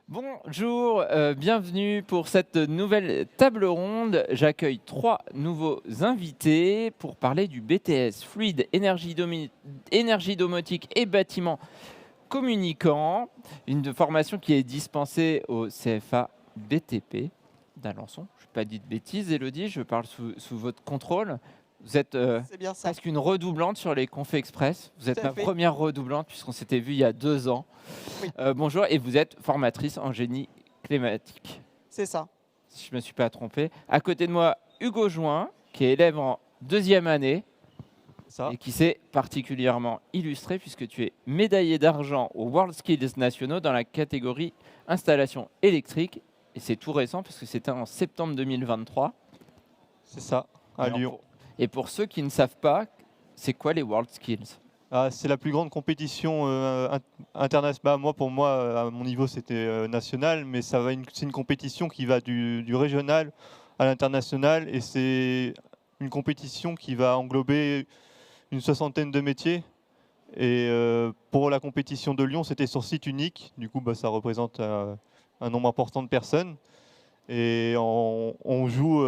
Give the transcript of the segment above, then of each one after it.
Bonjour, bienvenue pour cette nouvelle table ronde. J'accueille 3 nouveaux invités pour parler du BTS Fluide Énergie Domotique et Bâtiments Communicants, une formation qui est dispensée au CFA BTP d'Alençon. Je n'ai pas dit de bêtises, Élodie, je parle sous votre contrôle. Vous êtes C'est bien ça. presque une redoublante sur les Conf Express. Vous êtes Tout à ma fait. première redoublante puisqu'on s'était vu il y a 2 ans. Oui. Bonjour, et vous êtes formatrice en génie climatique, C'est ça. si je ne me suis pas trompé. À côté de moi, Hugo Join, qui est élève en 2e année Ça. et qui s'est particulièrement illustré puisque tu es médaillé d'argent aux World Skills nationaux dans la catégorie installation électrique. Et c'est tout récent parce que c'était en septembre 2023. C'est ça, à Alors, Lyon. Et pour ceux qui ne savent pas, c'est quoi les World Skills? C'est la plus grande compétition internationale. Pour moi, à mon niveau, c'était national, mais c'est une compétition qui va du régional à l'international, et c'est une compétition qui va englober une 60aine de métiers. Et pour la compétition de Lyon, c'était sur site unique. Du coup, ça représente un nombre important de personnes. Et on joue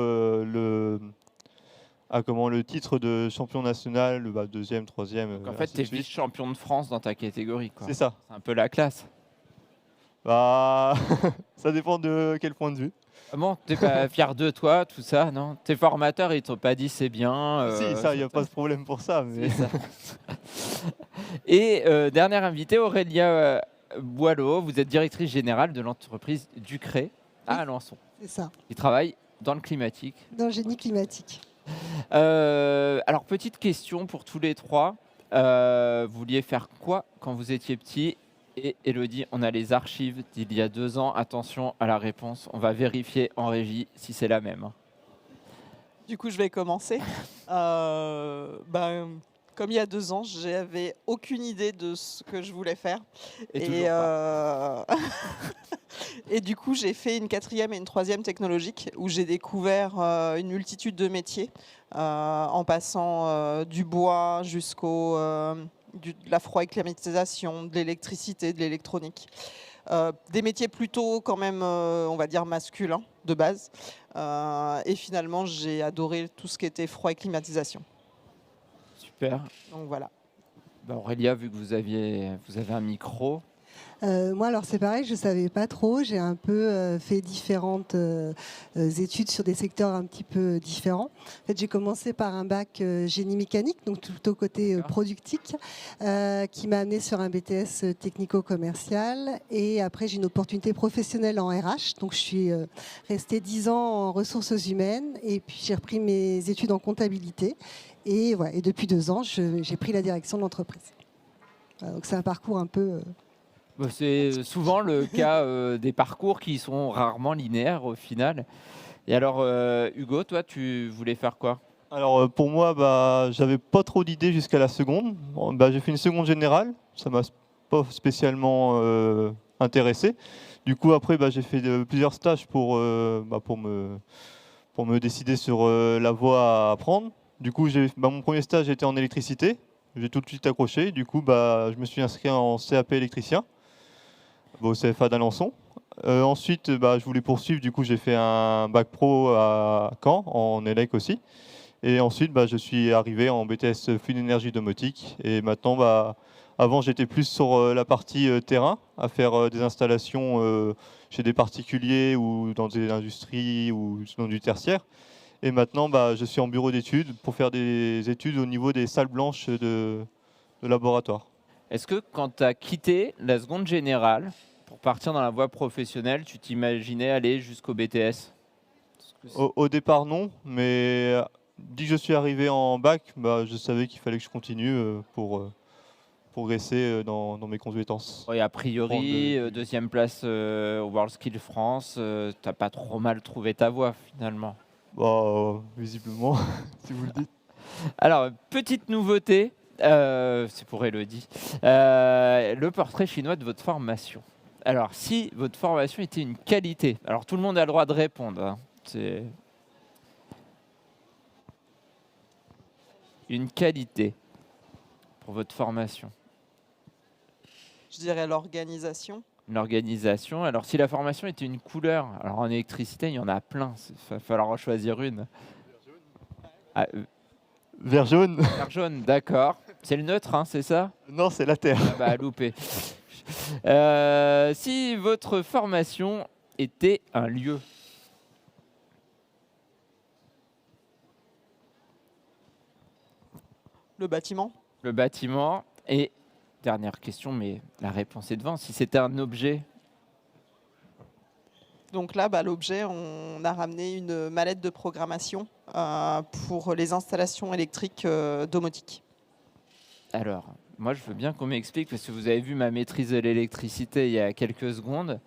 le titre de champion national, deuxième, troisième. Donc en fait, tu es vice-champion de France dans ta catégorie, quoi. C'est ça. C'est un peu la classe. Ça dépend de quel point de vue. Ah bon, t'es pas fier de toi, tout ça, non? Tes formateurs, ils t'ont pas dit c'est bien. Si, ça, il n'y a pas de problème pour ça. Mais... C'est ça. Et dernière invitée, Aurélia Boileau, vous êtes directrice générale de l'entreprise Ducré à Alençon. C'est ça, Il travaille dans le climatique. dans le génie climatique. Alors, petite question pour tous les trois. Vous vouliez faire quoi quand vous étiez petit? Et Élodie, on a les archives d'il y a 2 ans. Attention à la réponse. On va vérifier en régie si c'est la même. Du coup, je vais commencer. Comme il y a 2 ans, j'avais aucune idée de ce que je voulais faire. Et toujours pas. Et du coup, j'ai fait une 4e et une 3e technologique où j'ai découvert une multitude de métiers en passant du bois jusqu'au de la froid et climatisation, de l'électricité, de l'électronique. Des métiers plutôt quand même, on va dire, masculins de base. Et finalement, j'ai adoré tout ce qui était froid et climatisation. Super. Donc voilà. Aurélia, vu que vous avez un micro. Moi, alors c'est pareil, je ne savais pas trop. J'ai un peu fait différentes études sur des secteurs un petit peu différents. En fait, j'ai commencé par un bac génie mécanique, donc plutôt côté productique, qui m'a amené sur un BTS technico-commercial. Et après, j'ai une opportunité professionnelle en RH. Donc, je suis restée 10 ans en ressources humaines. Et puis, j'ai repris mes études en comptabilité. Et, voilà, et depuis 2 ans, j'ai pris la direction de l'entreprise. Voilà, donc, c'est un parcours un peu... C'est souvent le cas des parcours qui sont rarement linéaires au final. Et alors, Hugo, toi, tu voulais faire quoi? Alors pour moi, j'avais pas trop d'idées jusqu'à la seconde. J'ai fait une seconde générale, ça m'a pas spécialement intéressé. Du coup après, j'ai fait plusieurs stages pour me décider sur la voie à prendre. Du coup, mon premier stage était en électricité. J'ai tout de suite accroché. Du coup, je me suis inscrit en CAP électricien au CFA d'Alençon. Ensuite, je voulais poursuivre. Du coup, j'ai fait un bac pro à Caen, en élec aussi. Et ensuite, je suis arrivé en BTS Fluide Énergie Domotique. Et maintenant, avant, j'étais plus sur la partie terrain, à faire des installations chez des particuliers ou dans des industries ou dans du tertiaire. Et maintenant, je suis en bureau d'études pour faire des études au niveau des salles blanches de laboratoire. Est-ce que quand tu as quitté la seconde générale pour partir dans la voie professionnelle, tu t'imaginais aller jusqu'au BTS? Au départ, non, mais dès que je suis arrivé en bac, je savais qu'il fallait que je continue pour progresser dans mes compétences. Oui, a priori, deuxième place au World Skills France, t'as pas trop mal trouvé ta voie finalement. Visiblement, si vous le dites. Alors, petite nouveauté, c'est pour Élodie, le portrait chinois de votre formation. Alors, si votre formation était une qualité, alors tout le monde a le droit de répondre, hein, c'est une qualité pour votre formation. Je dirais l'organisation. L'organisation. Alors, si la formation était une couleur, alors en électricité, il y en a plein. Il va falloir en choisir une. Ah, Vert jaune. vert jaune, d'accord. C'est le neutre, hein, c'est ça? Non, c'est la Terre. Ah bah, loupé. Si votre formation était un lieu, Le bâtiment. le bâtiment. Et dernière question, mais la réponse est devant. Si c'était un objet, Donc là, l'objet, on a ramené une mallette de programmation pour les installations électriques domotiques. alors, moi, je veux bien qu'on m'explique, parce que vous avez vu ma maîtrise de l'électricité il y a quelques secondes.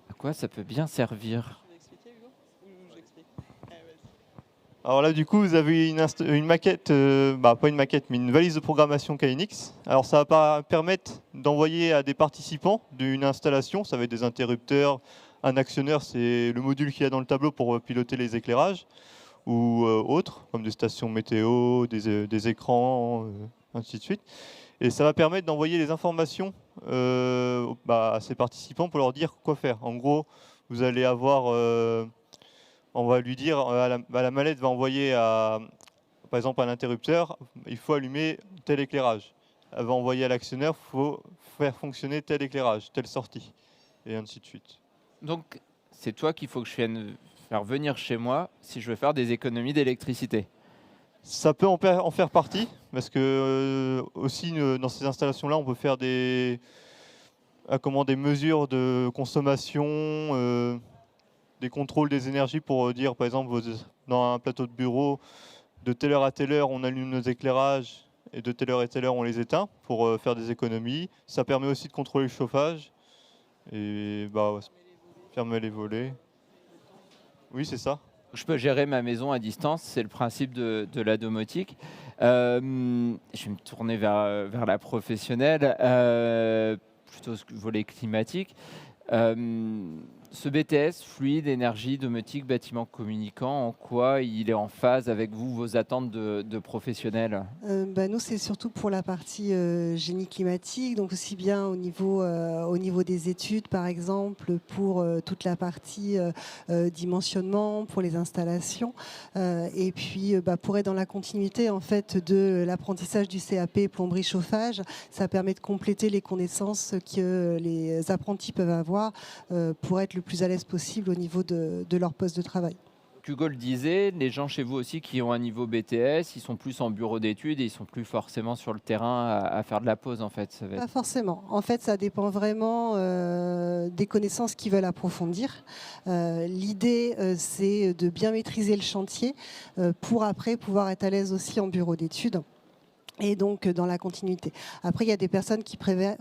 À quoi ça peut bien servir? Tu veux expliquer, Hugo, ou j'explique? Alors là, du coup, vous avez une maquette, pas une maquette, mais une valise de programmation KNX. Alors ça va permettre d'envoyer à des participants d'une installation, ça va être des interrupteurs, un actionneur, c'est le module qu'il y a dans le tableau pour piloter les éclairages, ou autres, comme des stations météo, des écrans, ainsi de suite. Et ça va permettre d'envoyer les informations à ces participants pour leur dire quoi faire. En gros, vous allez avoir... on va lui dire, la mallette va envoyer par exemple à l'interrupteur, il faut allumer tel éclairage. Elle va envoyer à l'actionneur, il faut faire fonctionner tel éclairage, telle sortie, et ainsi de suite. Donc, c'est toi qu'il faut que je vienne faire venir chez moi si je veux faire des économies d'électricité. Ça peut en faire partie, parce que aussi dans ces installations-là, on peut faire des mesures de consommation, des contrôles des énergies pour dire, par exemple, dans un plateau de bureau, de telle heure à telle heure, on allume nos éclairages et de telle heure à telle heure, on les éteint pour faire des économies. Ça permet aussi de contrôler le chauffage et fermer les volets. Oui, c'est ça. Je peux gérer ma maison à distance, c'est le principe de la domotique. Je vais me tourner vers la professionnelle, plutôt ce volet climatique. Ce BTS, fluide, énergie, domotique, bâtiment communicant, en quoi il est en phase avec vous, vos attentes de professionnels? Nous, c'est surtout pour la partie génie climatique, donc aussi bien au niveau des études, par exemple, pour toute la partie dimensionnement, pour les installations, et puis pour être dans la continuité en fait de l'apprentissage du CAP plomberie chauffage, ça permet de compléter les connaissances que les apprentis peuvent avoir pour être le plus à l'aise possible au niveau de leur poste de travail. Hugo le disait, les gens chez vous aussi qui ont un niveau BTS, ils sont plus en bureau d'études et ils sont plus forcément sur le terrain à faire de la pause en fait. Ça va être... Pas forcément. En fait, ça dépend vraiment des connaissances qu'ils veulent approfondir. L'idée, c'est de bien maîtriser le chantier pour après pouvoir être à l'aise aussi en bureau d'études. Et donc dans la continuité. Après, il y a des personnes qui préfèrent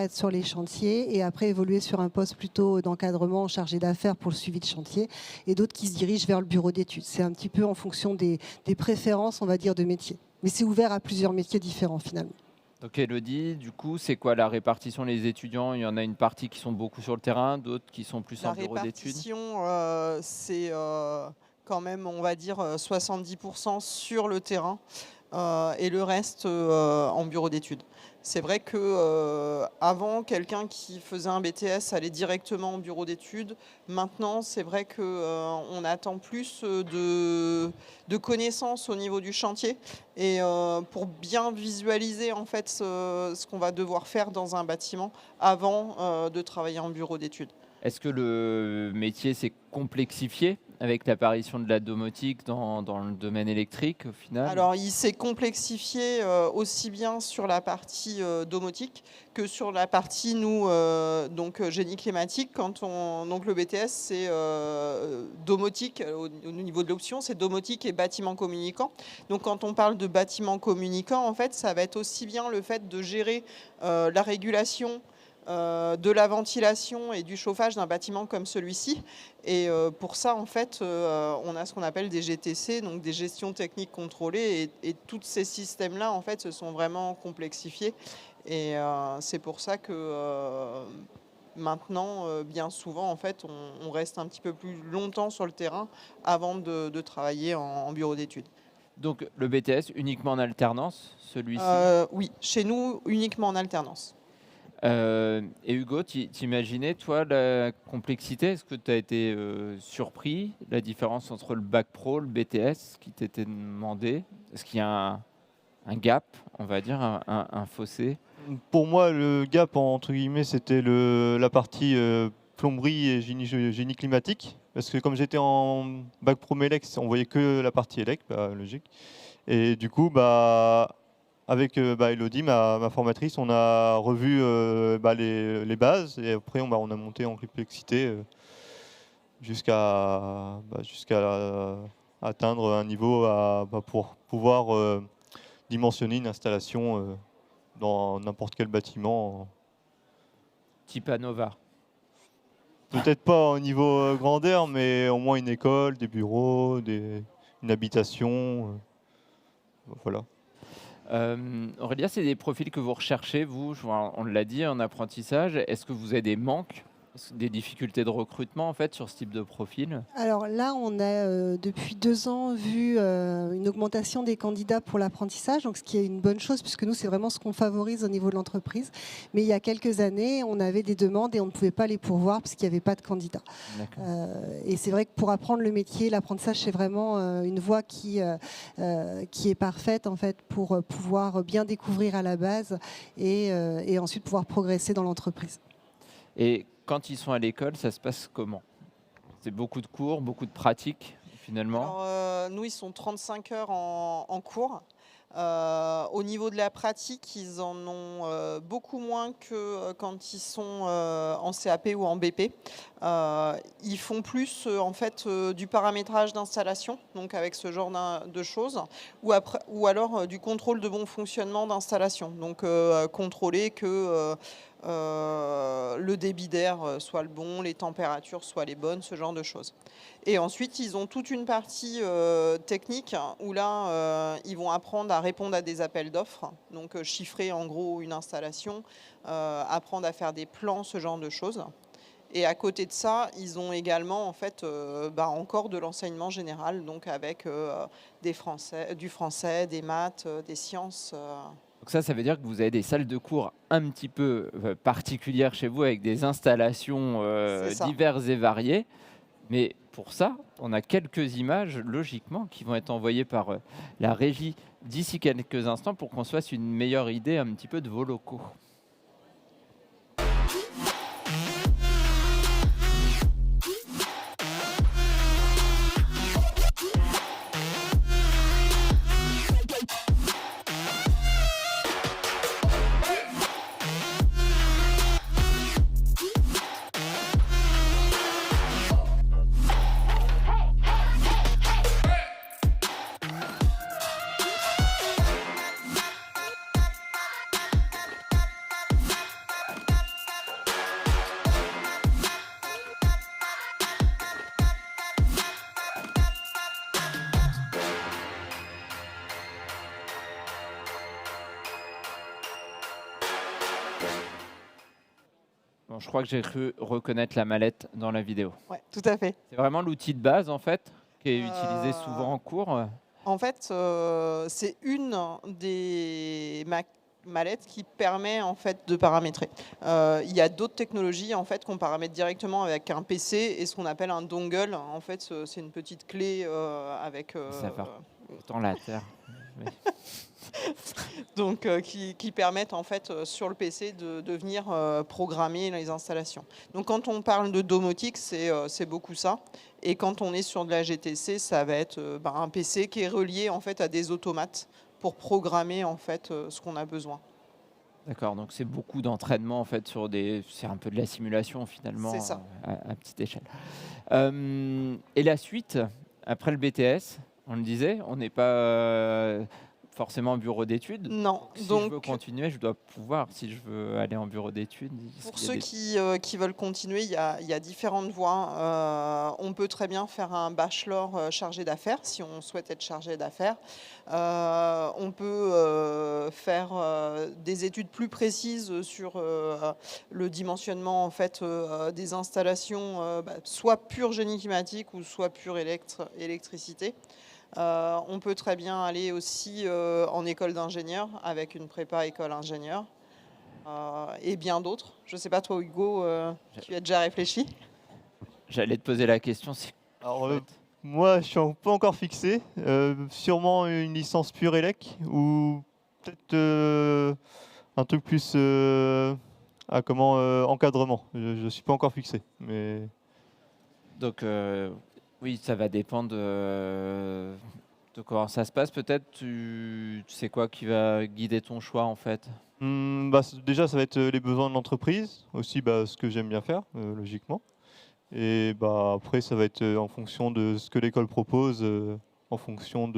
être sur les chantiers et après évoluer sur un poste plutôt d'encadrement chargé d'affaires pour le suivi de chantier, et d'autres qui se dirigent vers le bureau d'études. C'est un petit peu en fonction des préférences, on va dire, de métiers. Mais c'est ouvert à plusieurs métiers différents finalement. Donc Elodie, du coup, c'est quoi la répartition des étudiants? Il y en a une partie qui sont beaucoup sur le terrain, d'autres qui sont plus en bureau d'études. La répartition, c'est quand même, on va dire, 70% sur le terrain. Et le reste en bureau d'études. C'est vrai que avant, quelqu'un qui faisait un BTS allait directement en bureau d'études. Maintenant, c'est vrai qu'on attend plus de connaissances au niveau du chantier et pour bien visualiser en fait ce qu'on va devoir faire dans un bâtiment avant de travailler en bureau d'études. Est-ce que le métier s'est complexifié avec l'apparition de la domotique dans le domaine électrique au final? Alors il s'est complexifié aussi bien sur la partie domotique que sur la partie génie climatique. Donc le BTS c'est domotique au niveau de l'option, c'est domotique et bâtiment communicant. Donc quand on parle de bâtiment communicant, en fait ça va être aussi bien le fait de gérer la régulation de la ventilation et du chauffage d'un bâtiment comme celui-ci. Et pour ça, en fait, on a ce qu'on appelle des GTC, donc des gestions techniques contrôlées. Et tous ces systèmes-là, en fait, se sont vraiment complexifiés. Et c'est pour ça que maintenant, bien souvent, en fait, on reste un petit peu plus longtemps sur le terrain avant de travailler en bureau d'études. Donc le BTS uniquement en alternance, celui-ci? Oui, chez nous, uniquement en alternance. Et Hugo, t'imaginais, toi, la complexité? Est-ce que tu as été surpris, la différence entre le bac pro, le BTS qui t'était demandé? Est-ce qu'il y a un gap, on va dire, un fossé? Pour moi, le gap, entre guillemets, c'était la partie plomberie et génie climatique. Parce que comme j'étais en bac pro Mélec, on voyait que la partie élec, bah, logique. Et du coup, bah, avec Elodie, ma formatrice, on a revu les bases et après on a monté en complexité jusqu'à atteindre un niveau pour pouvoir dimensionner une installation dans n'importe quel bâtiment. Type ANOVA. Peut-être pas au niveau grandeur, mais au moins une école, des bureaux, une habitation. Voilà. Aurélia, c'est des profils que vous recherchez, vous, on l'a dit, en apprentissage. Est-ce que vous avez des manques, des difficultés de recrutement en fait sur ce type de profil? Alors là, on a depuis 2 ans vu une augmentation des candidats pour l'apprentissage, donc ce qui est une bonne chose puisque nous, c'est vraiment ce qu'on favorise au niveau de l'entreprise. Mais il y a quelques années, on avait des demandes et on ne pouvait pas les pourvoir parce qu'il n'y avait pas de candidats. Et c'est vrai que pour apprendre le métier, l'apprentissage, c'est vraiment une voie qui est parfaite en fait pour pouvoir bien découvrir à la base et ensuite pouvoir progresser dans l'entreprise. Et quand ils sont à l'école, ça se passe comment? C'est beaucoup de cours, beaucoup de pratiques, finalement? Alors, nous, ils sont 35 heures en cours. Au niveau de la pratique, ils en ont beaucoup moins que quand ils sont en CAP ou en BP. Ils font plus en fait du paramétrage d'installation, donc avec ce genre de choses, ou alors du contrôle de bon fonctionnement d'installation, donc contrôler que le débit d'air soit le bon, les températures soient les bonnes, ce genre de choses. Et ensuite, ils ont toute une partie technique où là, ils vont apprendre à répondre à des appels d'offres, donc chiffrer en gros une installation, apprendre à faire des plans, ce genre de choses. Et à côté de ça, ils ont également en fait encore de l'enseignement général, donc avec du français, des maths, des sciences. Donc ça veut dire que vous avez des salles de cours un petit peu particulières chez vous, avec des installations diverses et variées. Mais pour ça, on a quelques images, logiquement, qui vont être envoyées par la régie d'ici quelques instants pour qu'on se fasse une meilleure idée un petit peu de vos locaux. Bon, je crois que j'ai cru reconnaître la mallette dans la vidéo. Ouais, tout à fait. C'est vraiment l'outil de base, en fait, qui est utilisé souvent en cours. En fait, c'est une des mallettes qui permet en fait de paramétrer. Il y a d'autres technologies en fait qu'on paramètre directement avec un PC et ce qu'on appelle un dongle. En fait, c'est une petite clé avec. Ça va. Autant la terre. Oui. Donc, qui permettent en fait sur le PC de venir programmer les installations. Donc, quand on parle de domotique, c'est beaucoup ça. Et quand on est sur de la GTC, ça va être un PC qui est relié en fait à des automates pour programmer en fait ce qu'on a besoin. D'accord, donc c'est beaucoup d'entraînement en fait c'est un peu de la simulation finalement. C'est ça. À petite échelle. Et la suite après le BTS, on le disait, on n'est pas forcément en bureau d'études. Non. Si donc, je veux continuer, je dois pouvoir. Si je veux aller en bureau d'études. Pour ceux qui veulent continuer, il y a différentes voies. On peut très bien faire un bachelor chargé d'affaires si on souhaite être chargé d'affaires. On peut faire des études plus précises sur le dimensionnement en fait, des installations, soit pur génie climatique ou soit pure électricité. On peut très bien aller aussi en école d'ingénieur avec une prépa école ingénieur. et bien d'autres. Je ne sais pas, toi, Hugo, tu y as déjà réfléchi? J'allais te poser la question. Alors, moi, je suis pas encore fixé. Sûrement une licence pure élec ou peut-être un truc plus encadrement. Je ne suis pas encore fixé. Mais Donc, oui, ça va dépendre de comment ça se passe. Peut-être, tu sais quoi qui va guider ton choix, en fait? déjà, ça va être les besoins de l'entreprise, aussi ce que j'aime bien faire, logiquement. Et après, ça va être en fonction de ce que l'école propose, en fonction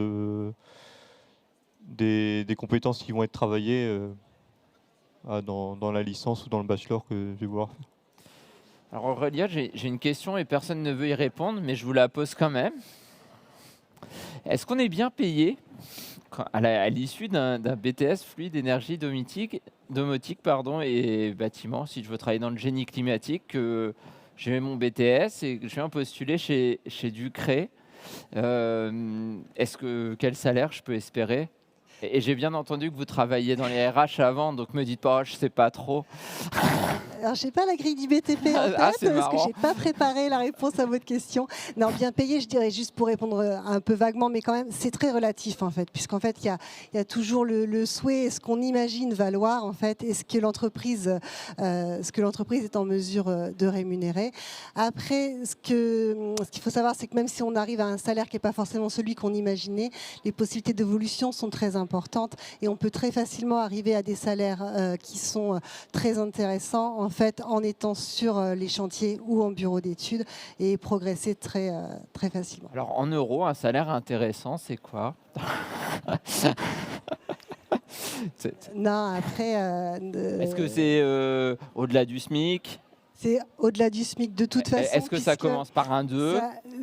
des compétences qui vont être travaillées dans la licence ou dans le bachelor que je vais vouloir faire. Alors Aurélia, j'ai une question et personne ne veut y répondre, mais je vous la pose quand même. Est-ce qu'on est bien payé à l'issue d'un BTS fluide énergie domotique et bâtiment, si je veux travailler dans le génie climatique, que j'ai mon BTS et que je viens postuler chez Ducré, quel salaire je peux espérer? Et j'ai bien entendu que vous travailliez dans les RH avant, donc me dites pas, oh, je sais pas trop. Alors, je n'ai pas la grille du BTP en tête, parce que je n'ai pas préparé la réponse à votre question. Non, bien payé, je dirais, juste pour répondre un peu vaguement, mais quand même, c'est très relatif, en fait, puisqu'en fait, il y a toujours le souhait, ce qu'on imagine valoir, en fait, et ce que l'entreprise est en mesure de rémunérer. Après, ce qu'il faut savoir, c'est que même si on arrive à un salaire qui n'est pas forcément celui qu'on imaginait, les possibilités d'évolution sont très importantes, et on peut très facilement arriver à des salaires qui sont très intéressants, en fait, en étant sur les chantiers ou en bureau d'études et progresser très, très facilement. Alors, en euros, un salaire intéressant, c'est quoi? Non, après... Est-ce que c'est au-delà du SMIC? C'est au-delà du SMIC de toute façon. Est-ce que ça commence par un 2?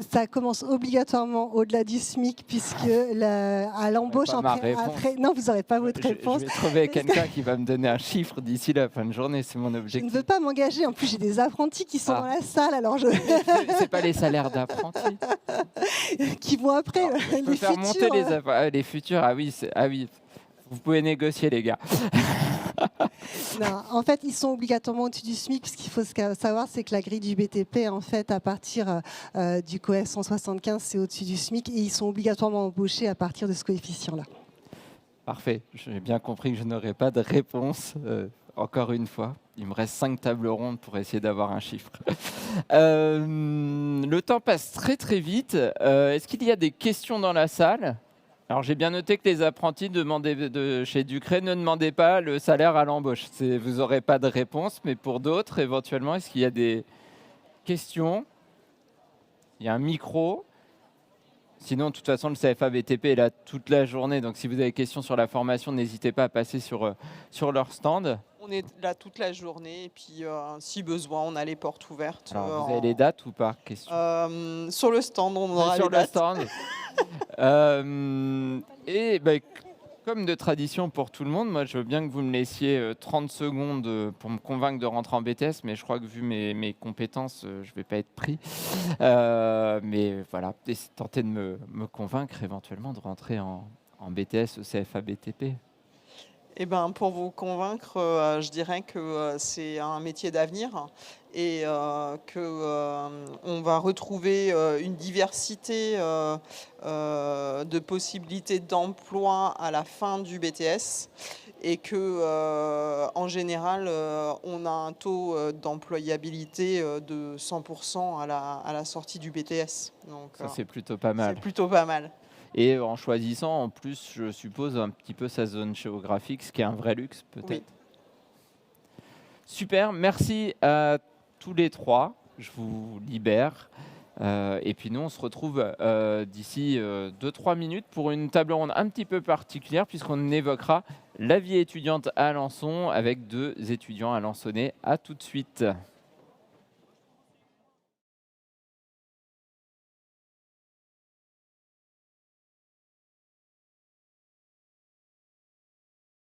Ça commence obligatoirement au-delà du SMIC, puisque à l'embauche, après... Non, vous n'aurez pas votre réponse. Je vais trouver quelqu'un qui va me donner un chiffre d'ici la fin de journée, c'est mon objectif. Je ne veux pas m'engager, en plus j'ai des apprentis qui sont dans la salle, alors C'est pas les salaires d'apprentis qui vont après, alors, je peux faire monter les futurs, ah oui, vous pouvez négocier les gars. Non, en fait, ils sont obligatoirement au-dessus du SMIC. Ce qu'il faut savoir, c'est que la grille du BTP, en fait, à partir du COEF 175, c'est au-dessus du SMIC et ils sont obligatoirement embauchés à partir de ce coefficient-là. Parfait. J'ai bien compris que je n'aurai pas de réponse. Encore une fois, il me reste 5 tables rondes pour essayer d'avoir un chiffre. Le temps passe très très vite. Est-ce qu'il y a des questions dans la salle ? Alors j'ai bien noté que les apprentis chez Ducré ne demandaient pas le salaire à l'embauche. Vous n'aurez pas de réponse, mais pour d'autres, éventuellement, est-ce qu'il y a des questions? Il y a un micro. Sinon, de toute façon, le CFA BTP est là toute la journée. Donc si vous avez des questions sur la formation, n'hésitez pas à passer sur leur stand. On est là toute la journée et puis si besoin, on a les portes ouvertes. Alors, vous avez les dates ou pas? Sur le stand, on aura les dates. Sur le stand. Et comme de tradition pour tout le monde, moi je veux bien que vous me laissiez 30 secondes pour me convaincre de rentrer en BTS, mais je crois que vu mes compétences, je ne vais pas être pris. Mais voilà, tentez de me convaincre éventuellement de rentrer en BTS au CFA BTP. Eh ben, pour vous convaincre, je dirais que c'est un métier d'avenir et qu'on va retrouver une diversité de possibilités d'emploi à la fin du BTS et que, en général, on a un taux d'employabilité de 100% à la sortie du BTS. Donc, ça, c'est plutôt pas mal. C'est plutôt pas mal. Et en choisissant, en plus, je suppose, un petit peu sa zone géographique, ce qui est un vrai luxe, peut-être. Oui. Super, merci à tous les trois. Je vous libère. Et puis nous, on se retrouve d'ici 2-3 minutes pour une table ronde un petit peu particulière, puisqu'on évoquera la vie étudiante à Alençon avec 2 étudiants alençonnais. À tout de suite.